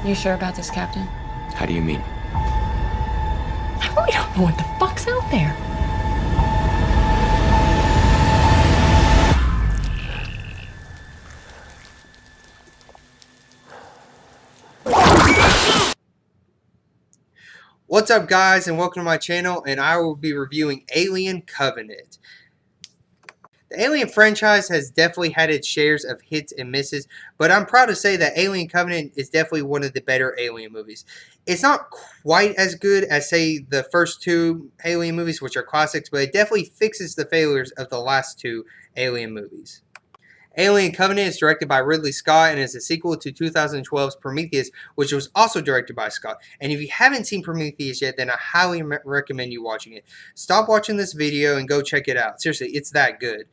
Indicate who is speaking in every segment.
Speaker 1: You sure about this, Captain?
Speaker 2: How do you mean?
Speaker 1: I really don't know what the fuck's out there.
Speaker 3: What's up, guys, and welcome to my channel, and I will be reviewing Alien Covenant. The Alien franchise has definitely had its shares of hits and misses, but I'm proud to say that Alien Covenant is definitely one of the better Alien movies. It's not quite as good as, say, the first two Alien movies, which are classics, but it definitely fixes the failures of the last two Alien movies. Alien Covenant is directed by Ridley Scott and is a sequel to 2012's Prometheus, which was also directed by Scott. And if you haven't seen Prometheus yet, then I highly recommend you watching it. Stop watching this video and go check it out. Seriously, it's that good.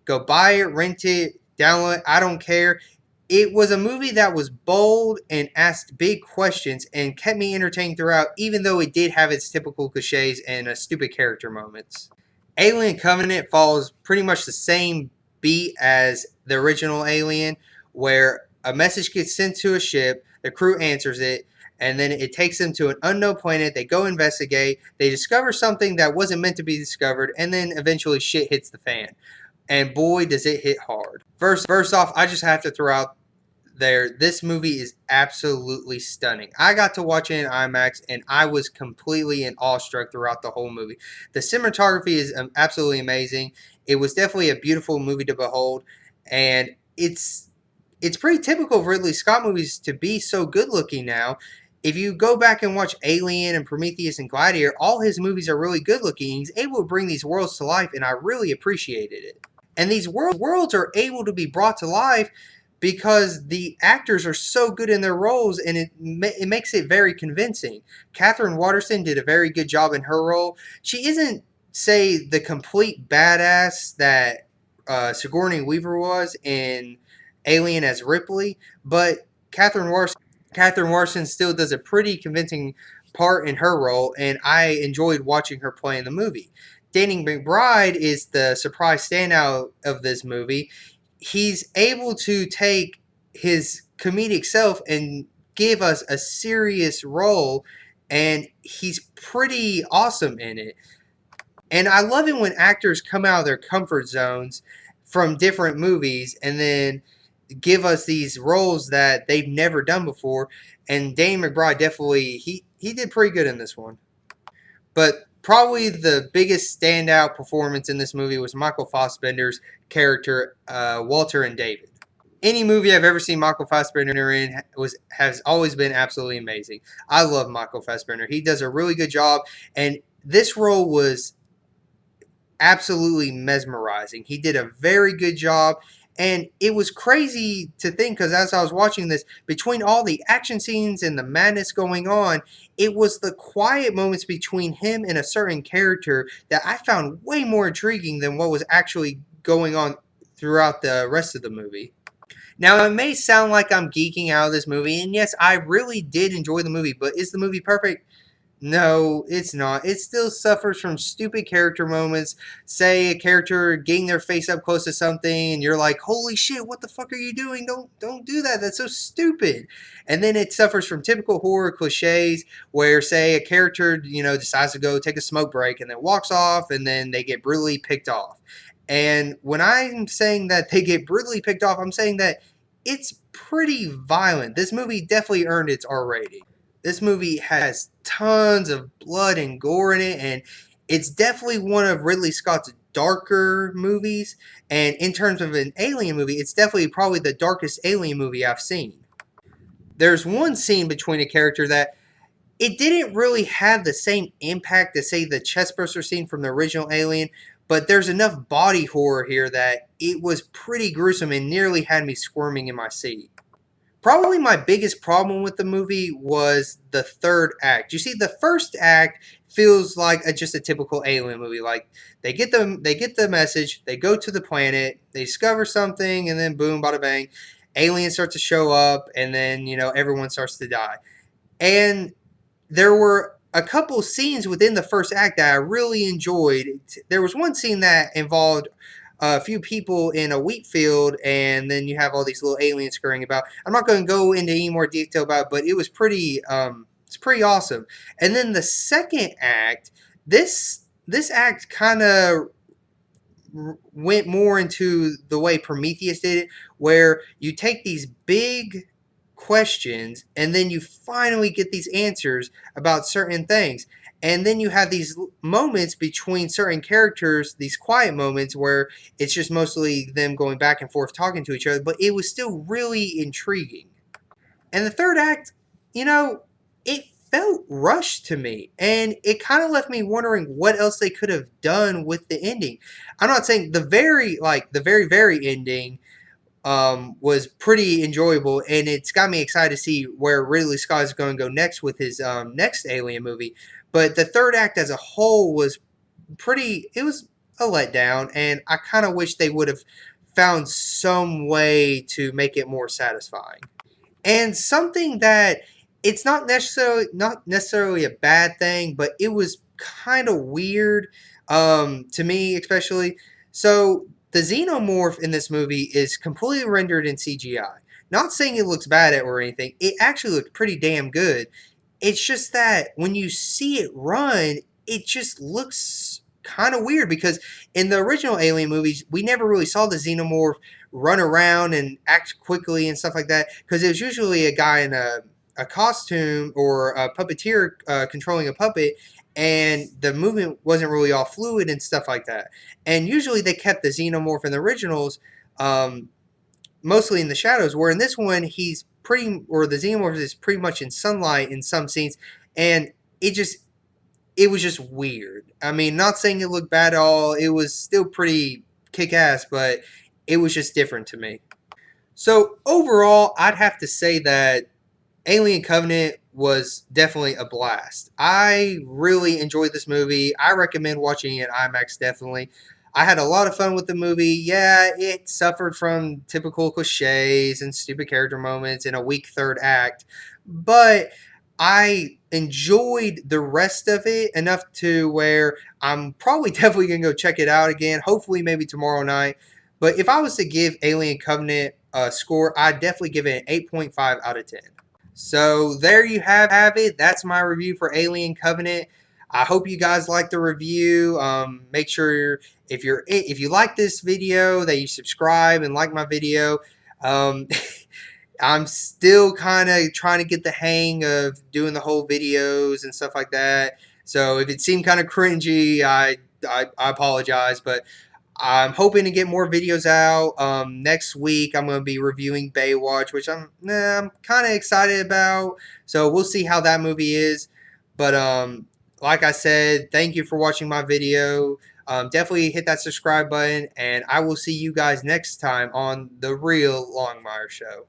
Speaker 3: Go buy it, rent it, download it, I don't care. It was a movie that was bold and asked big questions and kept me entertained throughout, even though it did have its typical cliches and stupid character moments. Alien Covenant follows pretty much the same beat as the original Alien, where a message gets sent to a ship, the crew answers it, and then it takes them to an unknown planet. They go investigate, they discover something that wasn't meant to be discovered, and then eventually shit hits the fan. And boy, does it hit hard. First off, I just have to throw out there, this movie is absolutely stunning. I got to watch it in IMAX, and I was completely in awestruck throughout the whole movie. The cinematography is absolutely amazing. It was definitely a beautiful movie to behold, and it's pretty typical of Ridley Scott movies to be so good looking now. If you go back and watch Alien and Prometheus and Gladiator, all his movies are really good looking. He's able to bring these worlds to life, and I really appreciated it. And these worlds are able to be brought to life because the actors are so good in their roles, and it makes it very convincing. Katherine Waterston did a very good job in her role. She isn't, say, the complete badass that Sigourney Weaver was in Alien as Ripley, but Katherine Waterston still does a pretty convincing part in her role, and I enjoyed watching her play in the movie. Danny McBride is the surprise standout of this movie. He's able to take his comedic self and give us a serious role, and he's pretty awesome in it. And I love it when actors come out of their comfort zones from different movies and then give us these roles that they've never done before. And Danny McBride definitely, he did pretty good in this one. But probably the biggest standout performance in this movie was Michael Fassbender's character, Walter and David. Any movie I've ever seen Michael Fassbender in has always been absolutely amazing. I love Michael Fassbender. He does a really good job, and this role was absolutely mesmerizing. He did a very good job, and it was crazy to think, because as I was watching this, between all the action scenes and the madness going on, it was the quiet moments between him and a certain character that I found way more intriguing than what was actually going on throughout the rest of the movie. Now, it may sound like I'm geeking out of this movie, and yes, I really did enjoy the movie, but is the movie perfect? No, it's not. It still suffers from stupid character moments. Say a character getting their face up close to something and you're like, holy shit, what the fuck are you doing? Don't do that. That's so stupid. And then it suffers from typical horror cliches where, say, a character, decides to go take a smoke break and then walks off and then they get brutally picked off. And when I'm saying that they get brutally picked off, I'm saying that it's pretty violent. This movie definitely earned its R rating. This movie has tons of blood and gore in it, and it's definitely one of Ridley Scott's darker movies. And in terms of an alien movie, it's definitely probably the darkest alien movie I've seen. There's one scene between a character that it didn't really have the same impact as, say, the chestburster scene from the original Alien, but there's enough body horror here that it was pretty gruesome and nearly had me squirming in my seat. Probably my biggest problem with the movie was the third act. You see, the first act feels like just a typical alien movie. Like they get the message, they go to the planet, they discover something, and then boom, bada bang, aliens start to show up, and then everyone starts to die. And there were a couple scenes within the first act that I really enjoyed. There was one scene that involved a few people in a wheat field, and then you have all these little aliens scurrying about. I'm not going to go into any more detail about it, but it was pretty it's pretty awesome. And then the second act, this act kind of went more into the way Prometheus did it, where you take these big questions and then you finally get these answers about certain things. And then you have these moments between certain characters, these quiet moments where it's just mostly them going back and forth talking to each other, but it was still really intriguing. And the third act, you know, it felt rushed to me, and it kind of left me wondering what else they could have done with the ending. I'm not saying the very ending was pretty enjoyable, and it's got me excited to see where Ridley Scott is going to go next with his next Alien movie. But the third act as a whole was pretty. It was a letdown, and I kind of wish they would have found some way to make it more satisfying. And something that it's not necessarily a bad thing, but it was kind of weird to me, especially. So the xenomorph in this movie is completely rendered in CGI. Not saying it looks bad or anything. It actually looked pretty damn good. It's just that when you see it run, it just looks kind of weird because in the original Alien movies, we never really saw the xenomorph run around and act quickly and stuff like that because it was usually a guy in a costume or a puppeteer controlling a puppet, and the movement wasn't really all fluid and stuff like that. And usually they kept the xenomorph in the originals mostly in the shadows, where in this one the xenomorph is pretty much in sunlight in some scenes, and it was just weird. I mean, not saying it looked bad at all. It was still pretty kick-ass, but it was just different to me. So overall, I'd have to say that Alien Covenant was definitely a blast. I really enjoyed this movie. I recommend watching it in IMAX, definitely. I had a lot of fun with the movie. Yeah, it suffered from typical cliches and stupid character moments and a weak third act, but I enjoyed the rest of it enough to where I'm probably definitely going to go check it out again, hopefully maybe tomorrow night. But if I was to give Alien Covenant a score, I'd definitely give it an 8.5 out of 10. So there you have it. That's my review for Alien Covenant. I hope you guys like the review. Make sure if you like this video that you subscribe and like my video. I'm still kind of trying to get the hang of doing the whole videos and stuff like that. So if it seemed kind of cringy, I apologize, but I'm hoping to get more videos out. Next week, I'm going to be reviewing Baywatch, which I'm kind of excited about. So we'll see how that movie is. But like I said, thank you for watching my video. Definitely hit that subscribe button, and I will see you guys next time on The Real Longmire Show.